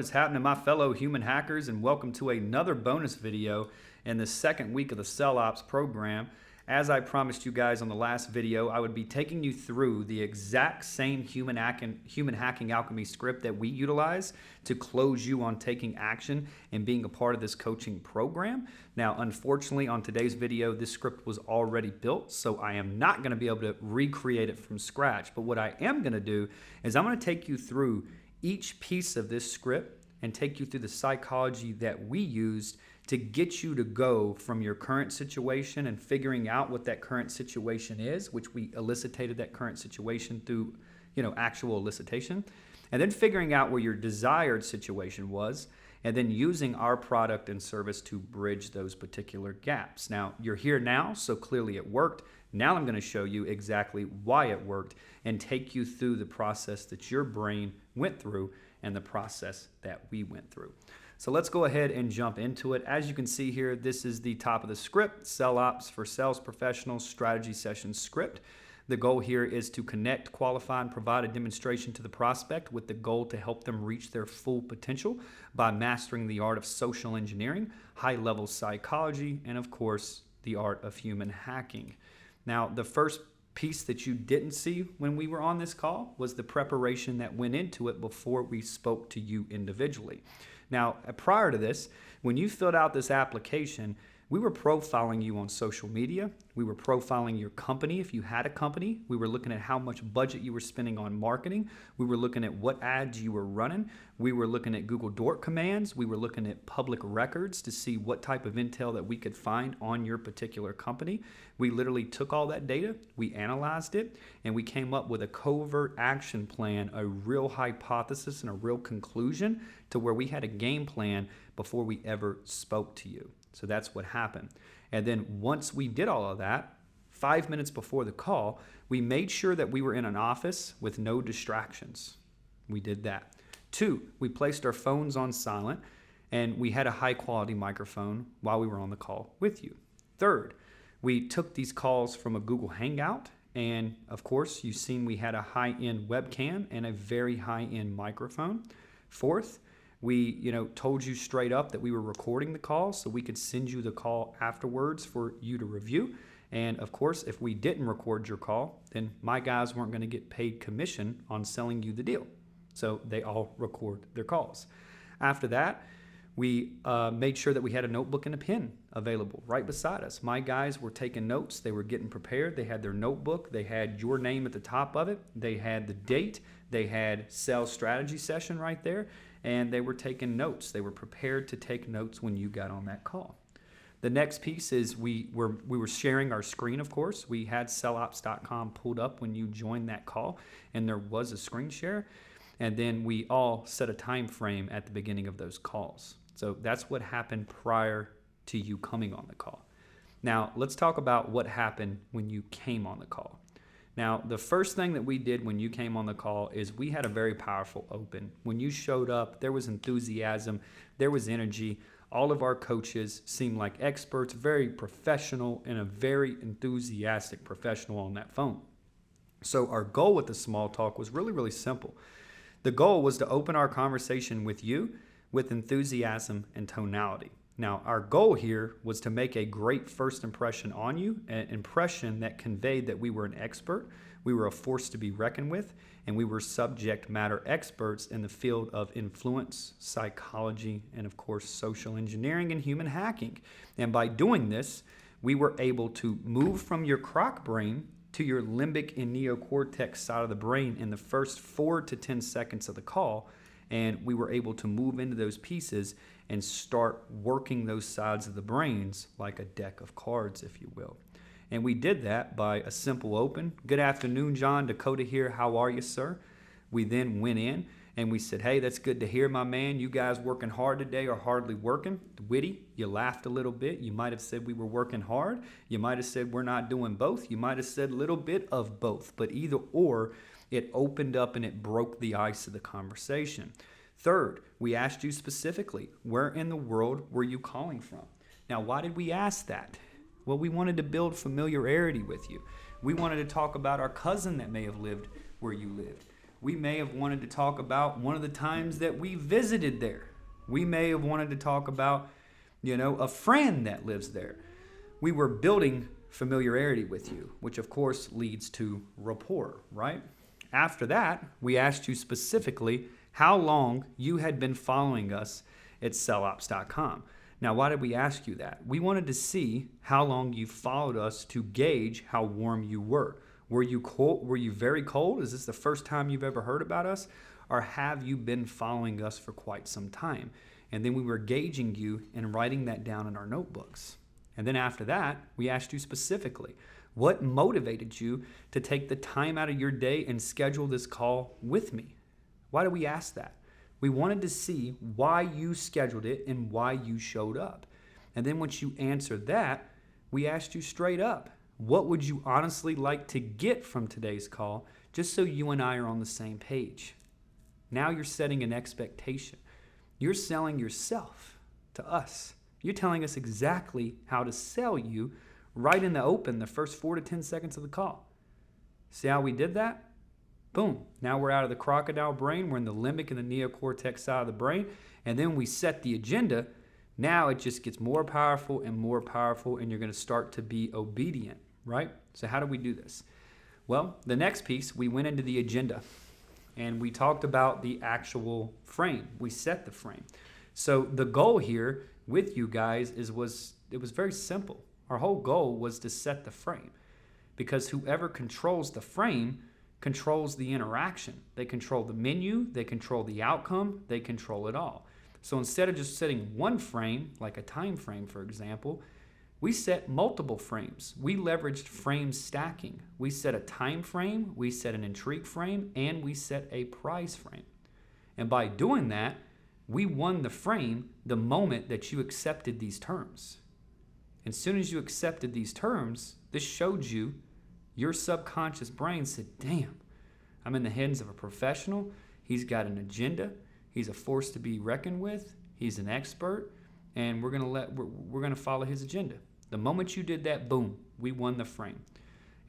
What is happening, my fellow human hackers, and welcome to another bonus video in the second week of the Cell Ops program. As I promised you guys on the last video, I would be taking you through the exact same human hacking alchemy script that we utilize to close you on taking action and being a part of this coaching program. Now, unfortunately, on today's video, this script was already built, so I am not going to be able to recreate it from scratch. But what I am going to do is I'm going to take you through each piece of this script and take you through the psychology that we used to get you to go from your current situation and figuring out what that current situation is, which we elicited that current situation through, actual elicitation, and then figuring out where your desired situation was, and then using our product and service to bridge those particular gaps. Now, you're here now, so clearly it worked. Now I'm going to show you exactly why it worked and take you through the process that your brain went through and the process that we went through. So let's go ahead and jump into it. As you can see here, this is the top of the script, Cell Ops for Sales Professionals Strategy Session script. The goal here is to connect, qualify, and provide a demonstration to the prospect with the goal to help them reach their full potential by mastering the art of social engineering, high-level psychology, and of course, the art of human hacking. Now, the first piece that you didn't see when we were on this call was the preparation that went into it before we spoke to you individually. Now, prior to this, when you filled out this application, we were profiling you on social media. We were profiling your company if you had a company. We were looking at how much budget you were spending on marketing. We were looking at what ads you were running. We were looking at Google Dork commands. We were looking at public records to see what type of intel that we could find on your particular company. We literally took all that data, we analyzed it, and we came up with a covert action plan, a real hypothesis and a real conclusion to where we had a game plan before we ever spoke to you. So that's what happened. And then once we did all of that, 5 minutes before the call, we made sure that we were in an office with no distractions. We did that. 2, we placed our phones on silent and we had a high quality microphone while we were on the call with you. 3rd, we took these calls from a Google Hangout, and of course, you've seen we had a high-end webcam and a very high-end microphone. 4th, we told you straight up that we were recording the call so we could send you the call afterwards for you to review. And of course, if we didn't record your call, then my guys weren't going to get paid commission on selling you the deal. So they all record their calls. After that, we made sure that we had a notebook and a pen available right beside us. My guys were taking notes. They were getting prepared. They had their notebook. They had your name at the top of it. They had the date. They had sales strategy session right there. And they were taking notes. They were prepared to take notes when you got on that call. The next piece is we were sharing our screen, of course. We had sellops.com pulled up when you joined that call, and there was a screen share. And then we all set a time frame at the beginning of those calls. So that's what happened prior to you coming on the call. Now, let's talk about what happened when you came on the call. Now, the first thing that we did when you came on the call is we had a very powerful open. When you showed up, there was enthusiasm, there was energy. All of our coaches seemed like experts, very professional, and a very enthusiastic professional on that phone. So our goal with the small talk was really, really simple. The goal was to open our conversation with you with enthusiasm and tonality. Now, our goal here was to make a great first impression on you, an impression that conveyed that we were an expert, we were a force to be reckoned with, and we were subject matter experts in the field of influence, psychology, and of course, social engineering and human hacking. And by doing this, we were able to move from your croc brain to your limbic and neocortex side of the brain in the first 4 to 10 seconds of the call. And we were able to move into those pieces and start working those sides of the brains like a deck of cards, if you will. And we did that by a simple open. Good afternoon, John. Dakota here. How are you, sir? We then went in and we said, hey, that's good to hear, my man. You guys working hard today or hardly working? Witty, you laughed a little bit. You might have said we were working hard. You might have said we're not doing both. You might have said a little bit of both. But either or, it opened up and it broke the ice of the conversation. 3rd, we asked you specifically, where in the world were you calling from? Now, why did we ask that? Well, we wanted to build familiarity with you. We wanted to talk about our cousin that may have lived where you lived. We may have wanted to talk about one of the times that we visited there. We may have wanted to talk about, a friend that lives there. We were building familiarity with you, which of course leads to rapport, right? After that, we asked you specifically how long you had been following us at sellops.com. Now, why did we ask you that? We wanted to see how long you followed us to gauge how warm you were. Were you cold? Were you very cold? Is this the first time you've ever heard about us? Or have you been following us for quite some time? And then we were gauging you and writing that down in our notebooks. And then after that, we asked you specifically, what motivated you to take the time out of your day and schedule this call with me? Why did we ask that? We wanted to see why you scheduled it and why you showed up. And then once you answered that, we asked you straight up, what would you honestly like to get from today's call, just so you and I are on the same page? Now you're setting an expectation. You're selling yourself to us. You're telling us exactly how to sell you right in the open the first 4 to 10 seconds of the call. See how we did that? Boom. Now we're out of the crocodile brain. We're in the limbic and the neocortex side of the brain. And then we set the agenda. Now it just gets more powerful, and you're going to start to be obedient, right? So how do we do this? Well, the next piece, we went into the agenda. And we talked about the actual frame. We set the frame. So the goal here with you guys it was very simple. Our whole goal was to set the frame, because whoever controls the frame controls the interaction. They control the menu, they control the outcome, they control it all. So instead of just setting one frame, like a time frame, for example, we set multiple frames. We leveraged frame stacking. We set a time frame, we set an intrigue frame, and we set a prize frame. And by doing that, we won the frame the moment that you accepted these terms. As soon as you accepted these terms, this showed you, your subconscious brain said, damn, I'm in the hands of a professional. He's got an agenda. He's a force to be reckoned with. He's an expert, and we're gonna follow his agenda. The moment you did that, boom, we won the frame.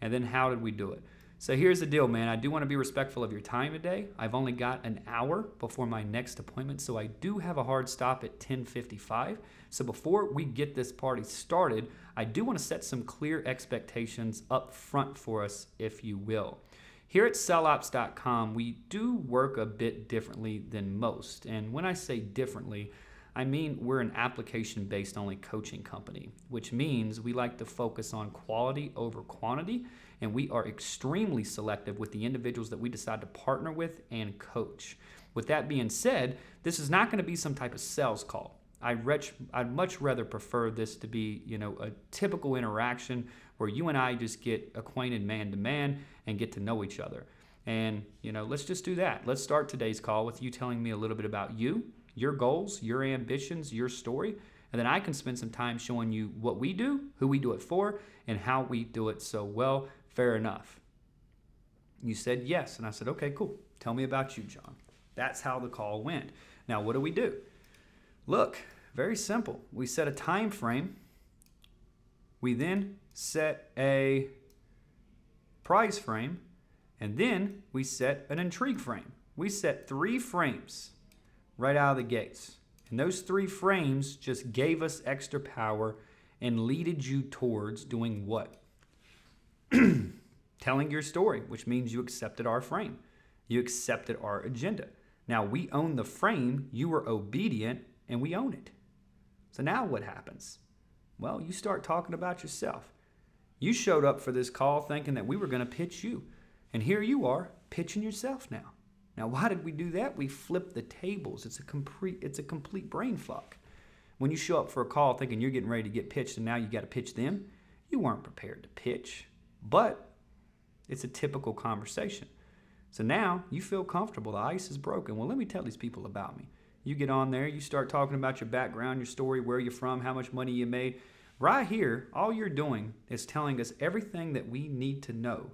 And then how did we do it? So here's the deal, man. I do want to be respectful of your time today. I've only got an hour before my next appointment, so I do have a hard stop at 10:55. So before we get this party started, I do want to set some clear expectations up front for us, if you will. Here at sellops.com, we do work a bit differently than most. And when I say differently, I mean we're an application-based only coaching company, which means we like to focus on quality over quantity, and we are extremely selective with the individuals that we decide to partner with and coach. With that being said, this is not going to be some type of sales call. I'd much rather prefer this to be, a typical interaction where you and I just get acquainted man to man and get to know each other. And, let's just do that. Let's start today's call with you telling me a little bit about you, your goals, your ambitions, your story, and then I can spend some time showing you what we do, who we do it for, and how we do it so well. Fair enough. You said yes, and I said, okay, cool. Tell me about you, John. That's how the call went. Now, what do? Look, very simple. We set a time frame. We then set a prize frame, and then we set an intrigue frame. We set 3 frames right out of the gates. And those 3 frames just gave us extra power and leaded you towards doing what? Telling your story, which means you accepted our frame. You accepted our agenda. Now we own the frame, you were obedient, and we own it. So now what happens? Well, you start talking about yourself. You showed up for this call thinking that we were going to pitch you. And here you are pitching yourself now. Now, why did we do that? We flipped the tables. It's a complete brain fuck. When you show up for a call thinking you're getting ready to get pitched and now you got to pitch them, you weren't prepared to pitch. But it's a typical conversation. So now you feel comfortable. The ice is broken. Well, let me tell these people about me. You get on there, you start talking about your background, your story, where you're from, how much money you made. Right here, all you're doing is telling us everything that we need to know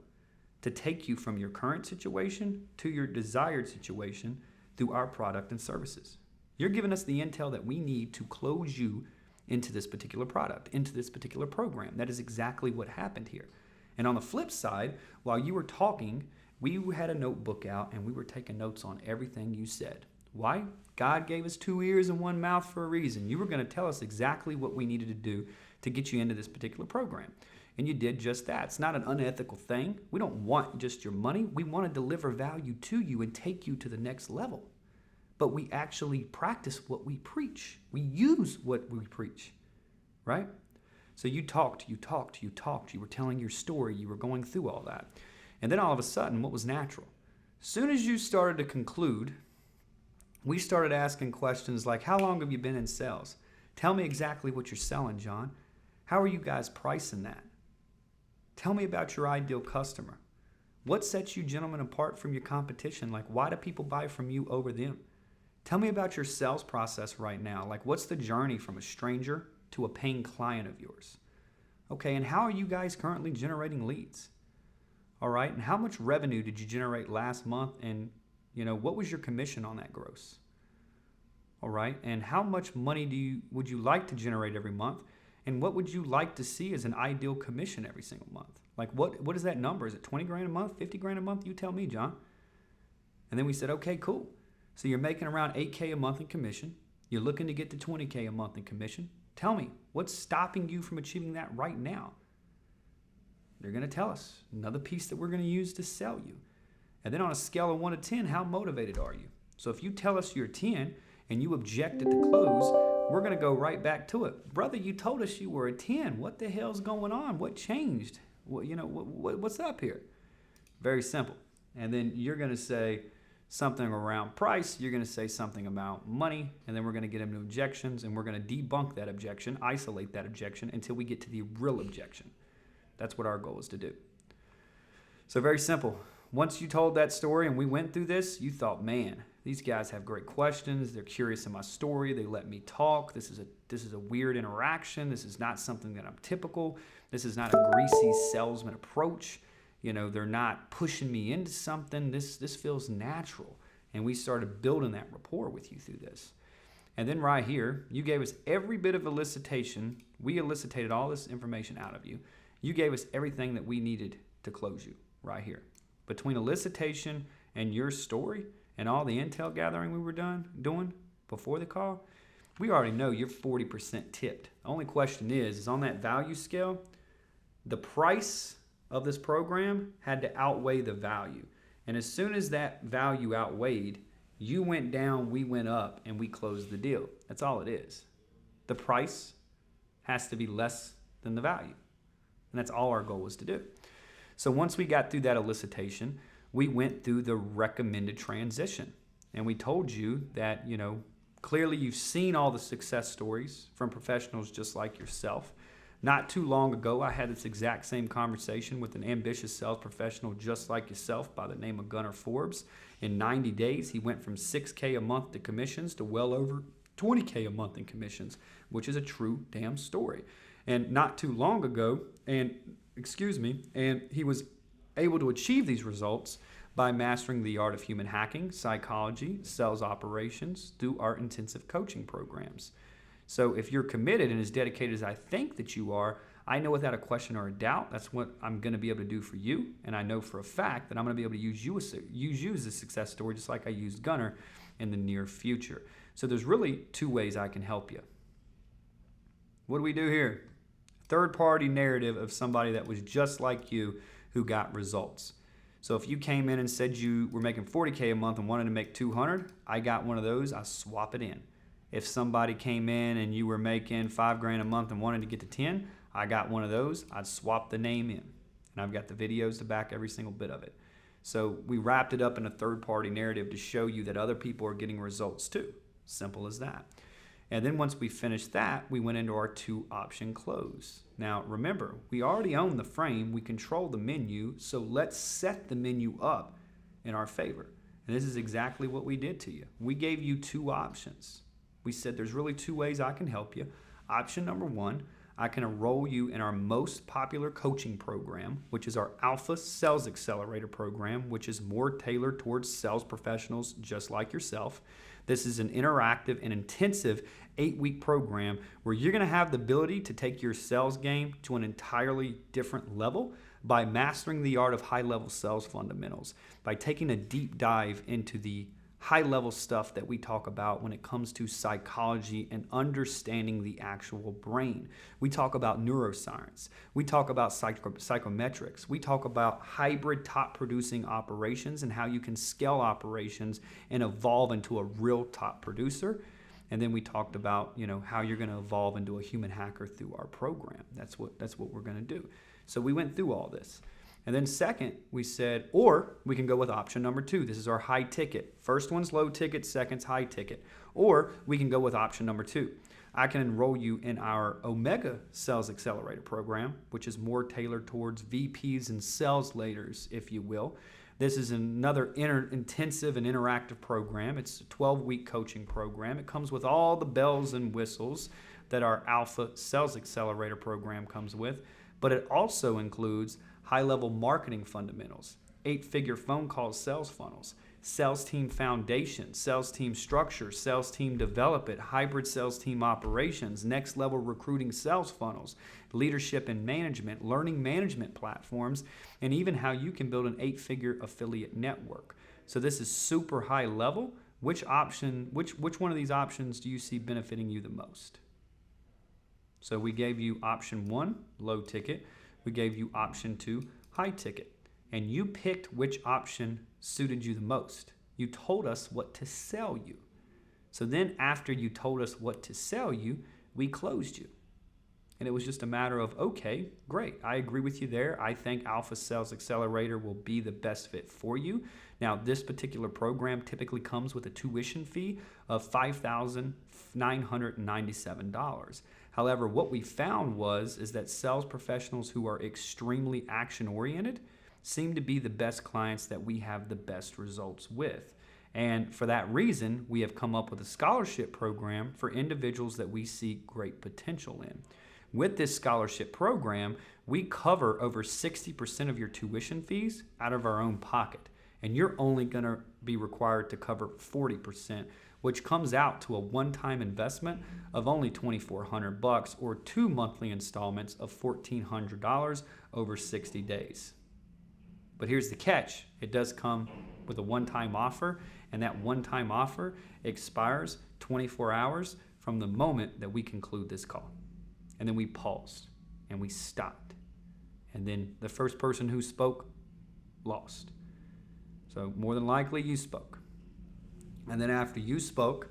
to take you from your current situation to your desired situation through our product and services. You're giving us the intel that we need to close you into this particular product, into this particular program. That is exactly what happened here. And on the flip side, while you were talking We had a notebook out and we were taking notes on everything you said. Why? God gave us 2 ears and 1 mouth for a reason. You were going to tell us exactly what we needed to do to get you into this particular program. And you did just that. It's not an unethical thing. We don't want just your money. We want to deliver value to you and take you to the next level. But we actually practice what we preach. We use what we preach, right? So you talked. You were telling your story. You were going through all that. And then all of a sudden, what was natural? As soon as you started to conclude, we started asking questions like, how long have you been in sales? Tell me exactly what you're selling, John. How are you guys pricing that? Tell me about your ideal customer. What sets you gentlemen apart from your competition? Like, why do people buy from you over them? Tell me about your sales process right now. Like, what's the journey from a stranger to a paying client of yours? Okay, and how are you guys currently generating leads? All right, and how much revenue did you generate last month? And, what was your commission on that gross? All right, and how much money would you like to generate every month? And what would you like to see as an ideal commission every single month? Like, what is that number? Is it 20 grand a month, 50 grand a month? You tell me, John. And then we said, okay, cool. So you're making around 8K a month in commission. You're looking to get to 20K a month in commission. Tell me, what's stopping you from achieving that right now? They're going to tell us another piece that we're going to use to sell you. And then on a scale of 1 to 10, how motivated are you? So if you tell us you're 10 and you object at the close, we're going to go right back to it. Brother, you told us you were a 10. What the hell's going on? What changed? What's up here? Very simple. And then you're going to say something around price. You're going to say something about money. And then we're going to get into objections. And we're going to debunk that objection, isolate that objection until we get to the real objection. That's what our goal is to do. So very simple. Once you told that story and we went through this, you thought, man, these guys have great questions. They're curious in my story. They let me talk. This is a weird interaction. This is not something that I'm typical. This is not a greasy salesman approach. They're not pushing me into something. This feels natural. And we started building that rapport with you through this. And then right here, you gave us every bit of elicitation. We elicitated all this information out of you. You gave us everything that we needed to close you right here. Between elicitation and your story and all the intel gathering we were doing before the call, we already know you're 40% tipped. The only question is on that value scale, the price of this program had to outweigh the value. And as soon as that value outweighed, you went down, we went up, and we closed the deal. That's all it is. The price has to be less than the value. And that's all our goal was to do. So once we got through that elicitation, we went through the recommended transition. And we told you that, clearly you've seen all the success stories from professionals just like yourself. Not too long ago, I had this exact same conversation with an ambitious sales professional just like yourself by the name of Gunnar Forbes. In 90 days, he went from 6K a month to commissions to well over 20K a month in commissions, which is a true damn story. And not too long ago, and he was able to achieve these results by mastering the art of human hacking, psychology, sales operations through our intensive coaching programs. So if you're committed and as dedicated as I think that you are, I know without a question or a doubt that's what I'm going to be able to do for you. And I know for a fact that I'm going to be able to use you as a success story just like I used Gunnar in the near future. So there's really 2 ways I can help you. What do we do here? Third-party narrative of somebody that was just like you who got results. So if you came in and said you were making 40K a month and wanted to make 200, I got one of those, I swap it in. If somebody came in and you were making 5 grand a month and wanted to get to 10, I got one of those, I'd swap the name in. And I've got the videos to back every single bit of it. So we wrapped it up in a third-party narrative to show you that other people are getting results too. Simple as that. And then once we finished that, we went into our 2-option close. Now remember, we already own the frame, we control the menu, so let's set the menu up in our favor. And this is exactly what we did to you. We gave you 2 options. We said there's really 2 ways I can help you. Option number 1, I can enroll you in our most popular coaching program, which is our Alpha Sales Accelerator program, which is more tailored towards sales professionals just like yourself. This is an interactive and intensive 8-week program where you're going to have the ability to take your sales game to an entirely different level by mastering the art of high-level sales fundamentals, by taking a deep dive into the high-level stuff that we talk about when it comes to psychology and understanding the actual brain. We talk about neuroscience. We talk about psychometrics. We talk about hybrid top-producing operations and how you can scale operations and evolve into a real top producer. And then we talked about, how you're going to evolve into a human hacker through our program. That's what we're going to do. So we went through all this. And then second, we said, or we can go with option number 2. This is our high ticket. First one's low ticket, second's high ticket. Or we can go with option number 2. I can enroll you in our Omega Sales Accelerator program, which is more tailored towards VPs and sales leaders, if you will. This is another intensive and interactive program. It's a 12-week coaching program. It comes with all the bells and whistles that our Alpha Sales Accelerator program comes with, but it also includes high-level marketing fundamentals, 8-figure phone call sales funnels, sales team foundation, sales team structure, sales team development, hybrid sales team operations, next-level recruiting sales funnels, leadership and management, learning management platforms, and even how you can build an 8-figure affiliate network. So this is super high level. Which one of these options do you see benefiting you the most? So we gave you option 1, low ticket. We gave you option 2, high ticket. And you picked which option suited you the most. You told us what to sell you. So then after you told us what to sell you, we closed you. And it was just a matter of, okay, great. I agree with you there. I think Alpha Sales Accelerator will be the best fit for you. Now, this particular program typically comes with a tuition fee of $5,997. However, what we found is that sales professionals who are extremely action-oriented seem to be the best clients that we have the best results with. And for that reason, we have come up with a scholarship program for individuals that we see great potential in. With this scholarship program, we cover over 60% of your tuition fees out of our own pocket. And you're only going to be required to cover 40%, which comes out to a one-time investment of only $2,400 or 2 monthly installments of $1,400 over 60 days. But here's the catch. It does come with a one-time offer, and that one-time offer expires 24 hours from the moment that we conclude this call. And then we paused and we stopped. And then the first person who spoke lost. So more than likely you spoke. And then after you spoke,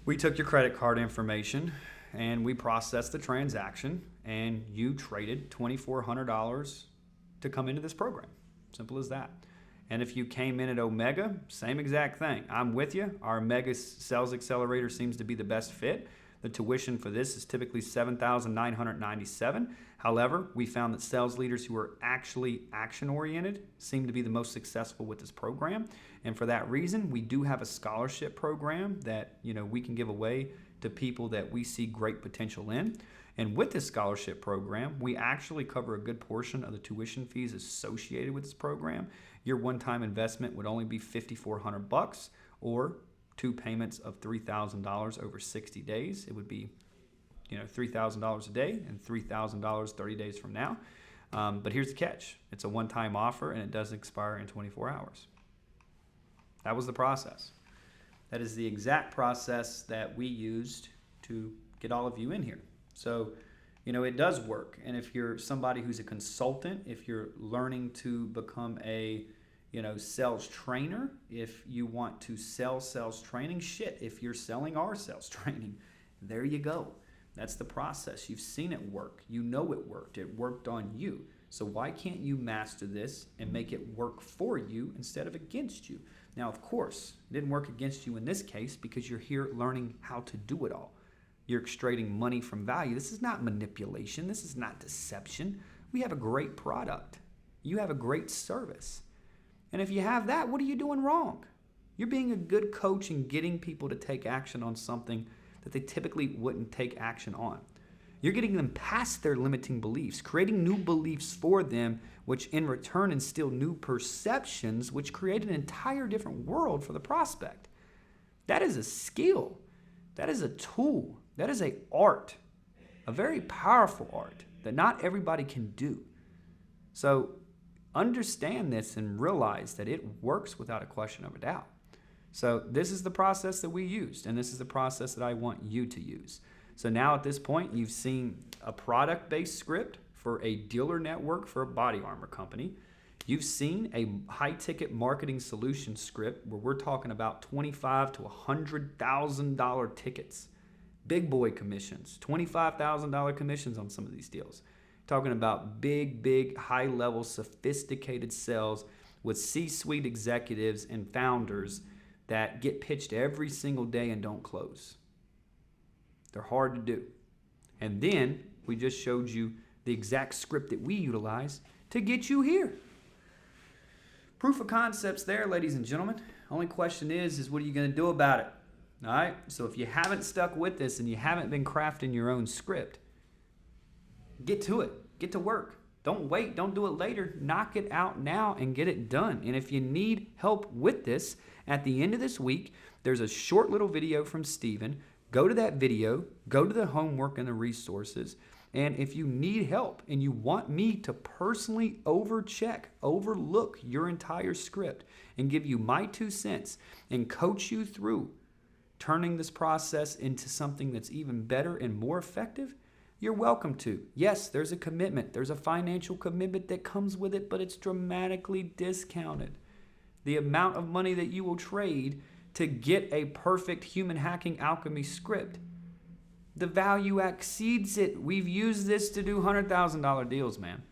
we took your credit card information and we processed the transaction, and you traded $2,400 to come into this program. Simple as that. And if you came in at Omega, same exact thing. I'm with you. Our Omega Sales Accelerator seems to be the best fit. The tuition for this is typically $7,997. However, we found that sales leaders who are actually action-oriented seem to be the most successful with this program. And for that reason, we do have a scholarship program that we can give away to people that we see great potential in. And with this scholarship program, we actually cover a good portion of the tuition fees associated with this program. Your one-time investment would only be $5,400 or 2 payments of $3,000 over 60 days. It would be, $3,000 a day and $3,000 30 days from now. But here's the catch. It's a one-time offer, and it does expire in 24 hours. That was the process. That is the exact process that we used to get all of you in here. So, it does work. And if you're somebody who's a consultant, if you're learning to become a sales trainer, if you want to sell sales training, if you're selling our sales training, there you go. That's the process. You've seen it work. You know it worked. It worked on you. So why can't you master this and make it work for you instead of against you? Now, of course, it didn't work against you in this case because you're here learning how to do it all. You're extracting money from value. This is not manipulation. This is not deception. We have a great product. You have a great service. And if you have that, what are you doing wrong? You're being a good coach and getting people to take action on something that they typically wouldn't take action on. You're getting them past their limiting beliefs, creating new beliefs for them, which in return instill new perceptions, which create an entire different world for the prospect. That is a skill. That is a tool. That is an art, a very powerful art that not everybody can do. So understand this and realize that it works without a question of a doubt. So this is the process that we used, and this is the process that I want you to use. So now at this point, you've seen a product-based script for a dealer network for a body armor company. You've seen a high-ticket marketing solution script where we're talking about $25,000 to $100,000 tickets. Big boy commissions, $25,000 commissions on some of these deals. Talking about big, high-level, sophisticated sales with C-suite executives and founders that get pitched every single day and don't close. They're hard to do. And then we just showed you the exact script that we utilize to get you here. Proof of concept's there, ladies and gentlemen. Only question is what are you going to do about it? All right? So if you haven't stuck with this and you haven't been crafting your own script, get to it. Get to work. Don't wait. Don't do it later. Knock it out now and get it done. And if you need help with this, at the end of this week, there's a short little video from Steven. Go to that video. Go to the homework and the resources. And if you need help and you want me to personally overlook your entire script and give you my 2 cents and coach you through turning this process into something that's even better and more effective, you're welcome to. Yes, there's a commitment. There's a financial commitment that comes with it, but it's dramatically discounted. The amount of money that you will trade to get a perfect human hacking alchemy script, the value exceeds it. We've used this to do $100,000 deals, man.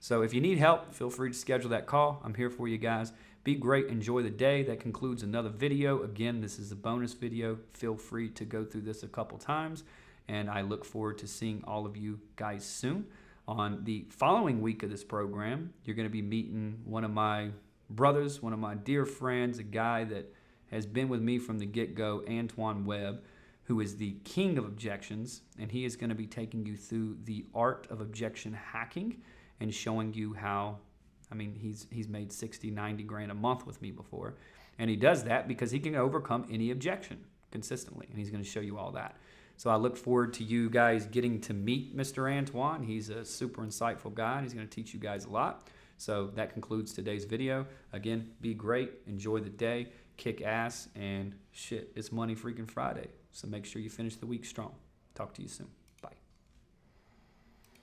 So if you need help, feel free to schedule that call. I'm here for you guys. Be great. Enjoy the day. That concludes another video. Again, this is a bonus video. Feel free to go through this a couple times. And I look forward to seeing all of you guys soon. On the following week of this program, you're going to be meeting one of my brothers, one of my dear friends, a guy that has been with me from the get-go, Antoine Webb, who is the king of objections. And he is going to be taking you through the art of objection hacking and showing you how, I mean, he's made 60, 90 grand a month with me before. And he does that because he can overcome any objection consistently. And he's going to show you all that. So I look forward to you guys getting to meet Mr. Antoine. He's a super insightful guy, and he's going to teach you guys a lot. So that concludes today's video. Again, be great. Enjoy the day. Kick ass. And shit, it's Money Freaking Friday. So make sure you finish the week strong. Talk to you soon.